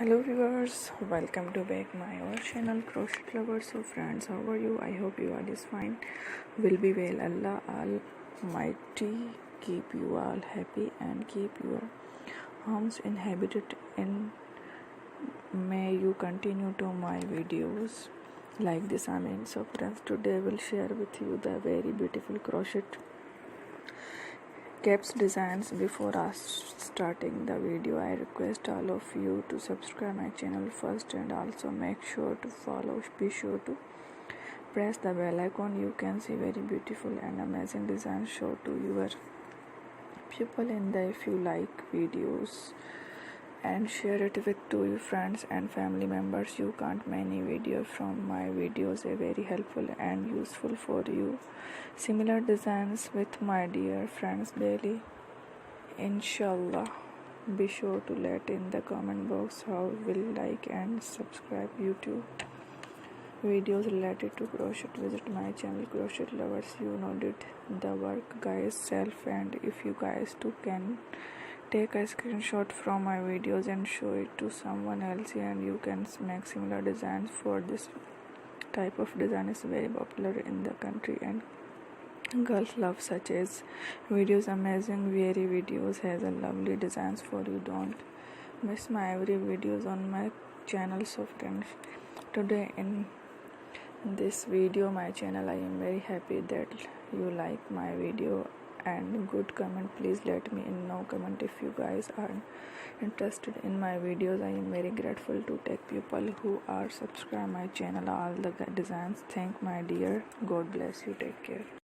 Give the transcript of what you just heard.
Hello viewers, welcome to back my our channel Crochet Lovers. So friends, how are you? I hope you all is fine, will be well. Allah Almighty keep you all happy and keep your homes inhabited, and may you continue to my videos like this. So friends, today I will share with you the very beautiful crochet caps designs. Before us starting the video, I request all of you to subscribe my channel first, and also make sure to be sure to press the bell icon. You can see very beautiful and amazing designs show to your people in the. If you like videos, and share it with to your friends and family members. You can't many videos from my videos are very helpful and useful for you. Similar designs with my dear friends daily, inshallah. Be sure to let in the comment box how will like and subscribe YouTube videos related to crochet. Visit my channel Crochet Lovers. You know did the work guys self, and if you guys too can take a screenshot from my videos and show it to someone else, and you can make similar designs. For this type of design is very popular in the country and girls love such as videos. Amazing very videos has a lovely designs for you. Don't miss my every videos on my channel. So friends, today in this video my channel, I am very happy that you like my video and good comment. Please let me in no comment if you guys are interested in my videos. I am very grateful to take people who are subscribe my channel all the designs. Thank my dear. God bless you. Take care.